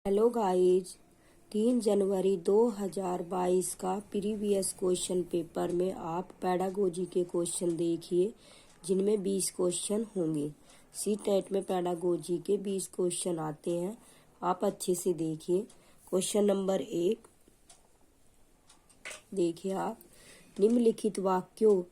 Hello guys, 3 जनवरी 2022 का previous question paper में आप पेडागोजी के क्वेश्चन देखिए, जिनमें 20 क्वेश्चन होंगे। सी-टेट में पेडागोजी के 20 क्वेश्चन आते हैं, आप अच्छे से देखिए। क्वेश्चन नंबर 1 देखिए आप, निम्नलिखित वाक्यों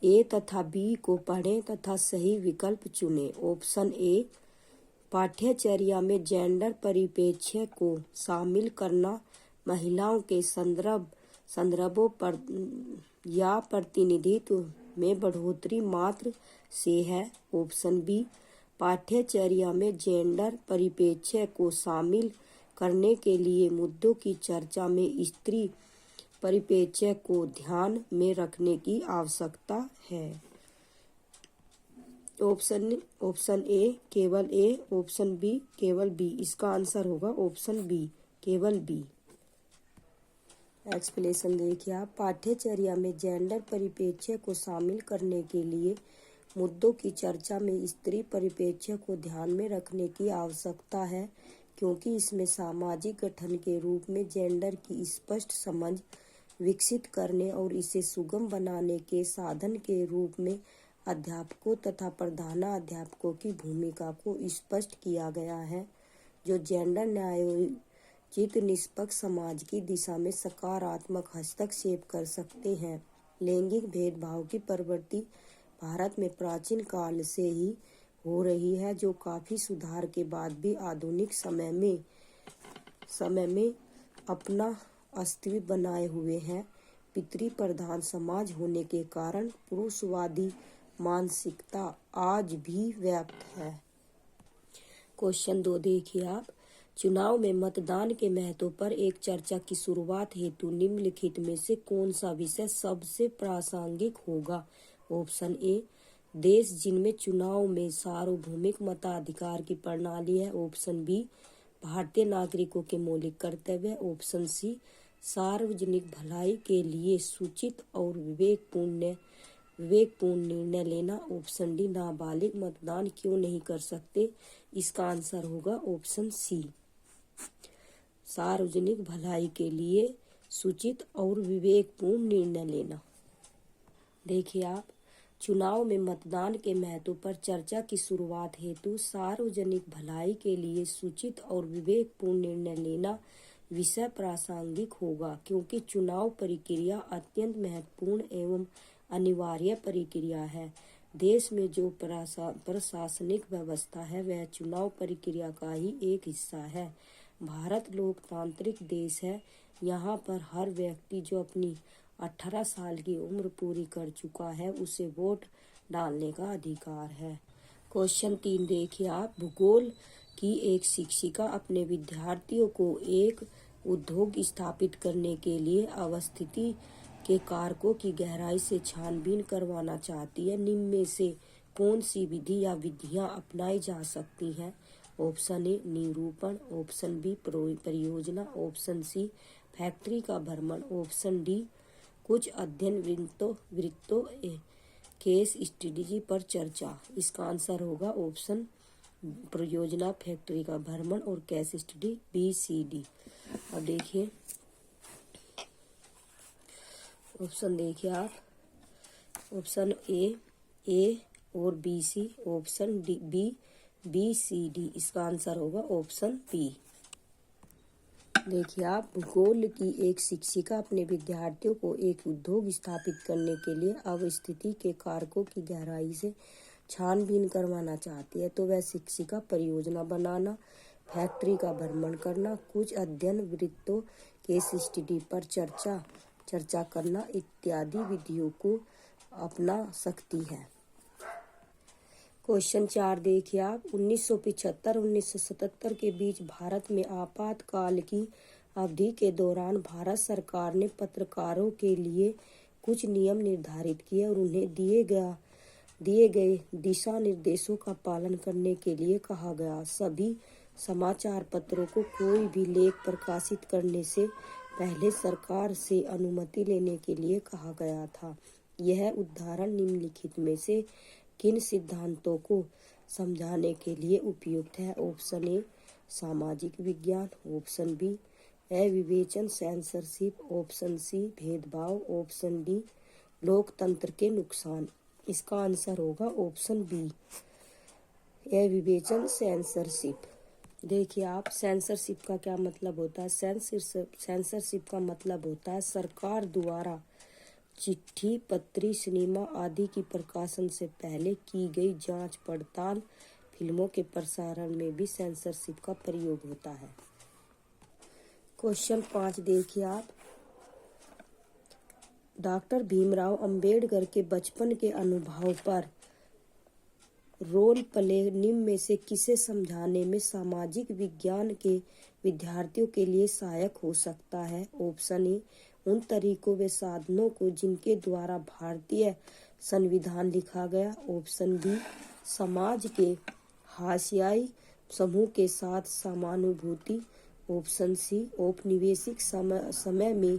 ए तथा बी को पढ़ें तथा सही विकल्प चुनें। ऑप्शन ए, पाठ्यचर्या में जेंडर परिप्रेक्ष्य को शामिल करना महिलाओं के संदर्भों पर या प्रतिनिधित्व में बढ़ोतरी मात्र से है। ऑप्शन बी, पाठ्यचर्या में जेंडर परिप्रेक्ष्य को शामिल करने के लिए मुद्दों की चर्चा में स्त्री परिप्रेक्ष्य को ध्यान में रखने की आवश्यकता है। ऑप्शन ए केवल ए, ऑप्शन बी केवल बी। इसका आंसर होगा ऑप्शन बी, केवल बी। एक्सप्लेनेशन देखिए आप, पाठ्यचर्या में जेंडर परिप्रेक्ष्य को शामिल करने के लिए मुद्दों की चर्चा में स्त्री परिप्रेक्ष्य को ध्यान में रखने की आवश्यकता है, क्योंकि इसमें सामाजिक गठन के रूप में जेंडर की स्पष्ट समझ विकसित करने और इसे सुगम बनाने के साधन के रूप में अध्यापकों तथा प्रधानाध्यापकों की भूमिका को स्पष्ट किया गया है, जो जेंडर न्यायोचित निष्पक्ष समाज की दिशा में सकारात्मक हस्तक्षेप कर सकते हैं। लैंगिक भेदभाव की प्रवृत्ति भारत में प्राचीन काल से ही हो रही है, जो काफी सुधार के बाद भी आधुनिक समय में अपना अस्तित्व बनाए हुए है। पितृ प्रधान समाज होने के कारण पुरुषवादी मानसिकता आज भी व्याप्त है। क्वेश्चन 2 देखिए आप, चुनाव में मतदान के महत्व पर एक चर्चा की शुरुआत हेतु निम्नलिखित में से कौन सा विषय सबसे प्रासंगिक होगा। ऑप्शन ए, देश जिनमें चुनाव में सार्वभौमिक मताधिकार की प्रणाली है। ऑप्शन बी, भारतीय नागरिकों के मौलिक कर्तव्य। ऑप्शन सी, सार्वजनिक भलाई के लिए सूचित और विवेकपूर्ण निर्णय लेना। ऑप्शन डी, नाबालिग मतदान क्यों नहीं कर सकते। इसका आंसर होगा ऑप्शन सी, सार्वजनिक भलाई के लिए सूचित और विवेकपूर्ण निर्णय लेना। देखिए आप, चुनाव में मतदान के महत्व पर चर्चा की शुरुआत हेतु सार्वजनिक भलाई के लिए सूचित और विवेकपूर्ण निर्णय लेना विषय प्रासंगिक होगा, क्योंकि चुनाव प्रक्रिया अत्यंत महत्वपूर्ण एवं अनिवार्य प्रक्रिया है। देश में जो प्रशासनिक व्यवस्था है, वह चुनाव प्रक्रिया का ही एक हिस्सा है। भारत लोकतांत्रिक देश है। यहाँ पर हर व्यक्ति जो अपनी 18 साल की उम्र पूरी कर चुका है, उसे वोट डालने का अधिकार है। क्वेश्चन 3 देखिए आप, भूगोल की एक शिक्षिका अपने विद्यार्थियों को एक उद्योग स्थापित करने के लिए अवस्थिति के कारकों की गहराई से छानबीन करवाना चाहती है। निम्न में से कौन सी विधि या विधियां अपनाई जा सकती हैं। ऑप्शन ए, निरूपण। ऑप्शन बी, परियोजना। ऑप्शन सी, फैक्ट्री का भ्रमण। ऑप्शन डी, कुछ अध्ययन वृत्तों केस स्टडी पर चर्चा। इसका आंसर होगा ऑप्शन परियोजना, फैक्ट्री का भ्रमण और case study, B C D. अब देखिए ऑप्शन देखिए आप, ऑप्शन ए और B C. Option D B C D. इसका आंसर होगा ऑप्शन बी। देखिए आप, भूगोल की एक शिक्षिका अपने विद्यार्थियों को एक उद्योग स्थापित करने के लिए अवस्थिति के कारकों की गहराई से छानबीन करवाना चाहती है। तो वह शिक्षिका परियोजना बनाना, फैक्ट्री का भ्रमण करना, कुछ अध्ययन वृत्तों केस स्टडी पर चर्चा करना इत्यादि विधियों को अपना सकती है। क्वेश्चन 4 देखिए आप, 1975-1977 के बीच भारत में आपातकाल की अवधि के दौरान भारत सरकार ने पत्रकारों के लिए कुछ नियम निर्धारित किए और उन्हें दिए गए दिशा निर्देशों का पालन करने के लिए कहा गया। सभी समाचार पत्रों को कोई भी लेख प्रकाशित करने से पहले सरकार से अनुमति लेने के लिए कहा गया था। यह उदाहरण निम्नलिखित में से किन सिद्धांतों को समझाने के लिए उपयुक्त है। ऑप्शन ए, सामाजिक विज्ञान, ऑप्शन बी अविवेचन सेंसरशिप, ऑप्शन सी भेदभाव, ऑप्शन डी लोकतंत्र के नुकसान। इसका आंसर होगा ऑप्शन बी अविवेचन सेंसरशिप। देखिए आप, सेंसरशिप का क्या मतलब होता है। सेंसरशिप का मतलब होता है सरकार द्वारा चिट्ठी, पत्री, सिनेमा आदि की प्रकाशन से पहले की गई जांच पड़ताल। फिल्मों के प्रसारण में भी सेंसरशिप का प्रयोग होता है। क्वेश्चन 5 देखिए आप, डॉक्टर भीमराव अंबेडकर के बचपन के अनुभव पर रोल प्ले निम्न में से किसे समझाने में सामाजिक विज्ञान के विद्यार्थियों के लिए सहायक हो सकता है। ऑप्शन ए उन तरीकों व साधनों को जिनके द्वारा भारतीय संविधान लिखा गया। ऑप्शन बी समाज के हाशियाई समूह के साथ समानुभूति। ऑप्शन सी औपनिवेशिक समय में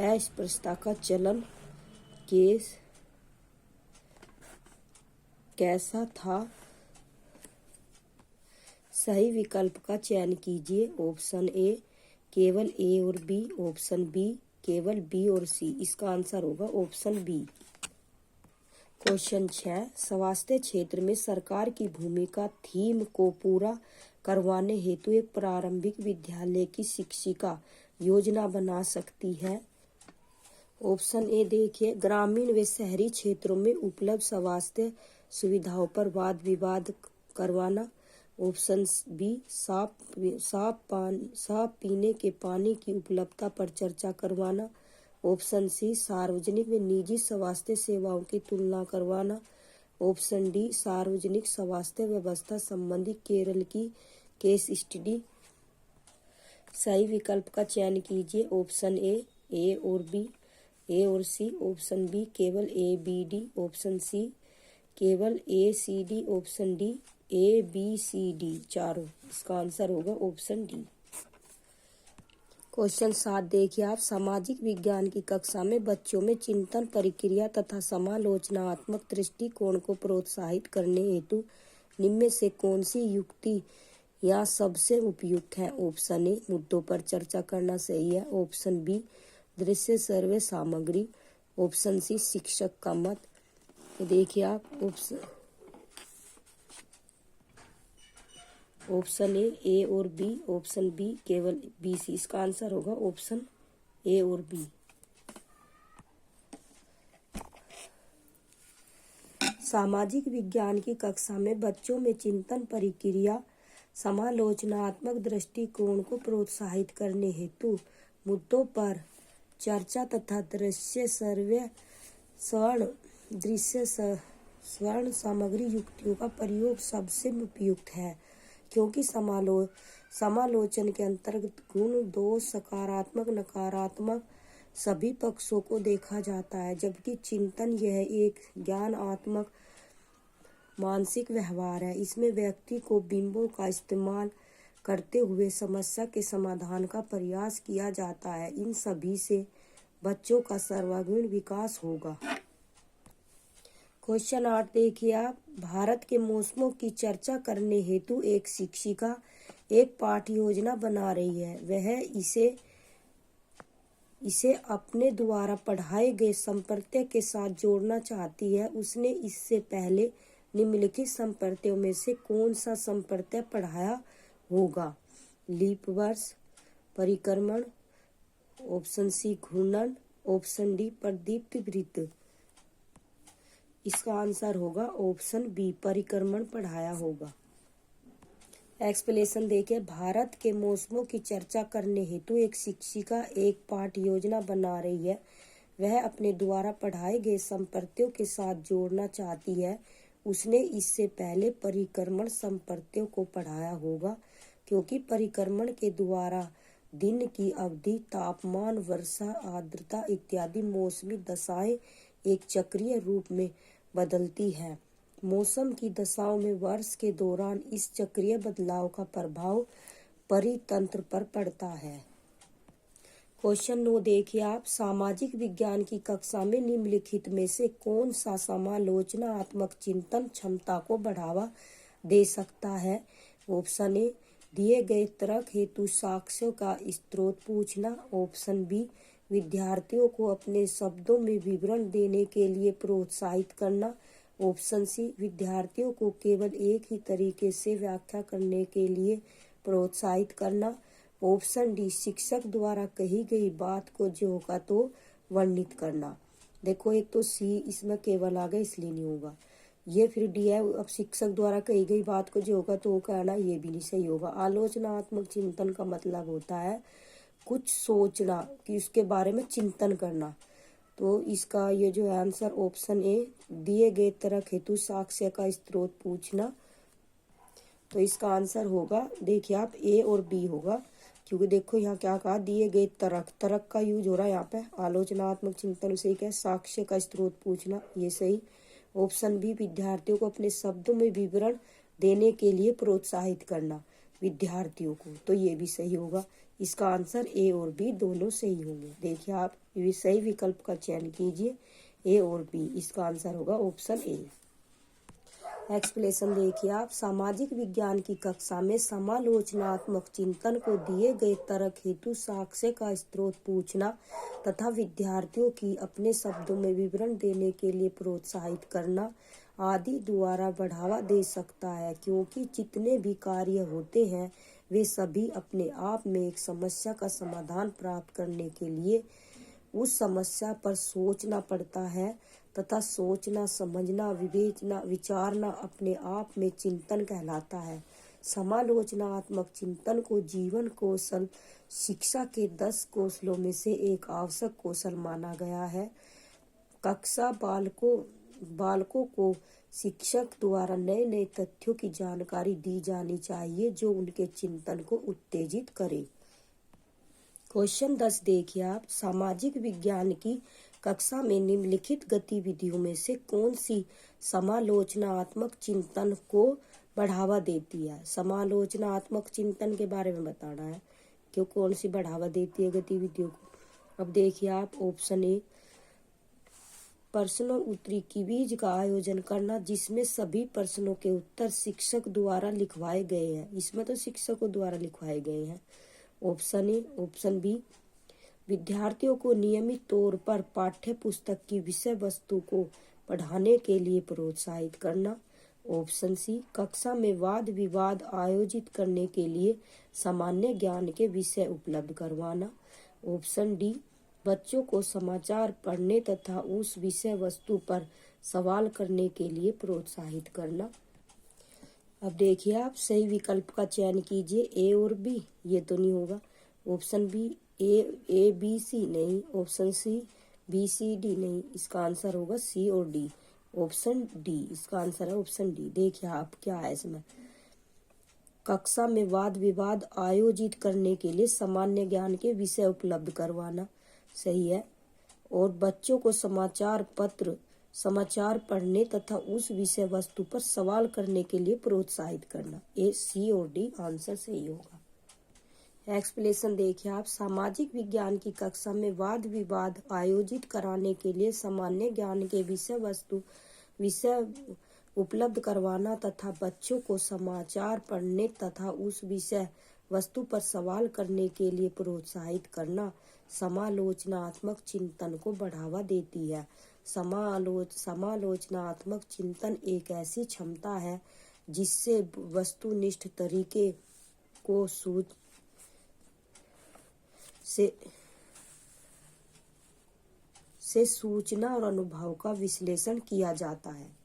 अस्पृश्यता का चलन कैसा था। सही विकल्प का चयन कीजिए। ऑप्शन ए केवल ए और बी, ऑप्शन बी केवल बी और सी। इसका आंसर होगा ऑप्शन बी। क्वेश्चन 6, स्वास्थ्य क्षेत्र में सरकार की भूमिका थीम को पूरा करवाने हेतु एक प्रारंभिक विद्यालय की शिक्षिका योजना बना सकती है। ऑप्शन ए देखिए ग्रामीण व शहरी क्षेत्रों में उपलब्ध स्वास्थ्य सुविधाओं पर वाद विवाद करवाना। ऑप्शन बी साफ पीने के पानी की उपलब्धता पर चर्चा करवाना। ऑप्शन सी सार्वजनिक व निजी स्वास्थ्य सेवाओं की तुलना करवाना। ऑप्शन डी सार्वजनिक स्वास्थ्य व्यवस्था संबंधी केरल की केस स्टडी। सही विकल्प का चयन कीजिए। ऑप्शन ए और बी, ए और सी। ऑप्शन बी केवल A B D. Option C केवल A C D. Option D A B C D चारों। इसका आंसर होगा ऑप्शन डी। क्वेश्चन 7 देखिए आप, सामाजिक विज्ञान की कक्षा में बच्चों में चिंतन प्रक्रिया तथा समालोचनात्मक दृष्टिकोण को प्रोत्साहित करने हेतु निम्न में से कौन सी युक्ति या सबसे उपयुक्त है। ऑप्शन ए मुद्दों पर चर्चा करना सही है। ऑप्शन बी दृश्य सर्वे सामग्री। ऑप्शन सी शिक्षक का मत। देखिए आप, ऑप्शन ए और बी, ऑप्शन बी केवल बी सी। इसका आंसर होगा ऑप्शन ए और बी। सामाजिक विज्ञान की कक्षा में बच्चों में चिंतन प्रक्रिया, समालोचनात्मक दृष्टिकोण को प्रोत्साहित करने हेतु मुद्दों पर चर्चा तथा दृश्य स्वर्ण सामग्री युक्तियों का प्रयोग सबसे उपयुक्त है, क्योंकि समालोचन के अंतर्गत गुण, दोष, सकारात्मक, नकारात्मक सभी पक्षों को देखा जाता है, जबकि चिंतन यह एक ज्ञानात्मक मानसिक व्यवहार है। इसमें व्यक्ति को बिंबों का इस्तेमाल करते हुए समस्या के समाधान का प्रयास किया जाता है। इन सभी से बच्चों का सर्वांगीण विकास होगा। क्वेश्चन 8 देखिए आप, भारत के मौसमों की चर्चा करने हेतु एक शिक्षिका एक पाठ्य योजना बना रही है। वह इसे अपने द्वारा पढ़ाए गए संप्रत्यय के साथ जोड़ना चाहती है। उसने इससे पहले निम्नलिखित संप्रत्ययों में से कौन सा संप्रत्यय पढ़ाया होगा। लीप वर्ष, परिक्रमण, ऑप्शन सी घूर्णन, ऑप्शन डी प्रदीप्त वृत्त। इसका आंसर होगा ऑप्शन बी परिक्रमण पढ़ाया होगा। एक्सप्लेनेशन देखिए, भारत के मौसमों की चर्चा करने हेतु एक शिक्षिका एक पाठ्य योजना बना रही है। वह अपने द्वारा पढ़ाए गए संप्रत्ययों के साथ जोड़ना चाहती है। उसने इससे पहले परिक्रमण संप्रत्ययों को पढ़ाया होगा, क्योंकि परिक्रमण के द्वारा दिन की अवधि, तापमान, वर्षा, आर्द्रता इत्यादि मौसमी दशाएं एक चक्रीय रूप में बदलती है। मौसम की दशाओं में वर्ष के दौरान इस चक्रीय बदलाव का प्रभाव परितंत्र पर पड़ता है। क्वेश्चन 9 देखिए आप, सामाजिक विज्ञान की कक्षा में निम्नलिखित में से कौन सा समालोचनात्मक चिंतन क्षमता को बढ़ावा दे सकता है। ऑप्शन ए दिए गए तर्क हेतु साक्ष्यों का स्रोत पूछना। ऑप्शन बी, विद्यार्थियों को अपने शब्दों में विवरण देने के लिए प्रोत्साहित करना। ऑप्शन सी, विद्यार्थियों को केवल एक ही तरीके से व्याख्या करने के लिए प्रोत्साहित करना। ऑप्शन डी, शिक्षक द्वारा कही गई बात को जो का तो वर्णित करना। देखो एक तो सी इसमें केवल आ गया इसलिए नहीं होगा, ये फिर डी है। अब शिक्षक द्वारा कही गई बात को जो होगा तो कहना, ये भी नहीं सही होगा। आलोचनात्मक चिंतन का मतलब होता है कुछ सोचना, कि उसके बारे में चिंतन करना। तो इसका ये जो आंसर ऑप्शन ए, दिए गए तर्क हेतु साक्ष्य का स्रोत पूछना, तो इसका आंसर होगा, देखिए आप, ए और बी होगा। क्योंकि देखो यहाँ क्या कहा, दिए गए तर्क, तर्क का यूज हो रहा है यहाँ पे। आलोचनात्मक चिंतन से क्या है, साक्ष्य का स्रोत पूछना, ये सही। ऑप्शन बी, विद्यार्थियों को अपने शब्दों में विवरण देने के लिए प्रोत्साहित करना विद्यार्थियों को, तो ये भी सही होगा। इसका आंसर ए और बी दोनों सही होंगे। देखिए आप ये सही विकल्प का चयन कीजिए, ए और बी। इसका आंसर होगा ऑप्शन ए। एक्सप्लेनेशन देखिए आप, सामाजिक विज्ञान की कक्षा में समालोचनात्मक चिंतन को दिए गए तर्क हेतु साक्ष्य का स्रोत पूछना तथा विद्यार्थियों की अपने शब्दों में विवरण देने के लिए प्रोत्साहित करना आदि द्वारा बढ़ावा दे सकता है, क्योंकि जितने भी कार्य होते हैं वे सभी अपने आप में एक समस्या का समाधान प्राप्त करने के लिए उस समस्या पर सोचना पड़ता है तथा सोचना, समझना, विवेचना, विचारना अपने आप में चिंतन कहलाता है। समालोचनात्मक चिंतन को जीवन कौशल शिक्षा के 10 कौशलों में से एक आवश्यक कौशल माना गया है। कक्षा बालकों को शिक्षक द्वारा नए नए तथ्यों की जानकारी दी जानी चाहिए जो उनके चिंतन को उत्तेजित करे। क्वेश्चन 10 देखिए आप, सामाजिक विज्ञान की कक्षा में निम्नलिखित गतिविधियों में से कौन सी समालोचनात्मक चिंतन को बढ़ावा देती है। समालोचनात्मक चिंतन के बारे में बताना है कि कौन सी बढ़ावा देती है गतिविधियों को। अब देखिए आप, ऑप्शन ए, प्रश्नों उत्तरी क्विज का आयोजन करना जिसमें सभी प्रश्नों के उत्तर शिक्षक द्वारा लिखवाए गए हैं। इसमें तो शिक्षकों द्वारा लिखवाए गए हैं। Option A. ऑप्शन बी, विद्यार्थियों को नियमित तौर पर पाठ्य पुस्तक की विषय वस्तु को पढ़ाने के लिए प्रोत्साहित करना। ऑप्शन सी, कक्षा में वाद विवाद आयोजित करने के लिए सामान्य ज्ञान के विषय उपलब्ध करवाना। ऑप्शन डी, बच्चों को समाचार पढ़ने तथा उस विषय वस्तु पर सवाल करने के लिए प्रोत्साहित करना। अब देखिए आप, सही विकल्प का चयन कीजिए, ए और बी। ये तो नहीं होगा। Option B, A B C नहीं। Option C, B C D नहीं। इसका आंसर होगा सी और डी। ऑप्शन डी इसका आंसर है, ऑप्शन डी। देखिए आप क्या है इसमें, कक्षा में वाद विवाद आयोजित करने के लिए सामान्य ज्ञान के विषय उपलब्ध करवाना, सही है। और बच्चों को समाचार पढ़ने तथा उस विषय वस्तु पर सवाल करने के लिए प्रोत्साहित करना, ए सी और डी आंसर सही होगा। एक्सप्लेनेशन देखिए आप, सामाजिक विज्ञान की कक्षा में वाद विवाद आयोजित कराने के लिए सामान्य ज्ञान के विषय उपलब्ध करवाना तथा बच्चों को समाचार पढ़ने तथा उस विषय वस्तु पर सवाल करने के लिए प्रोत्साहित करना समालोचनात्मक चिंतन को बढ़ावा देती है। समालोचनात्मक चिंतन एक ऐसी क्षमता है जिससे वस्तुनिष्ठ तरीके को से सूचना और अनुभव का विश्लेषण किया जाता है।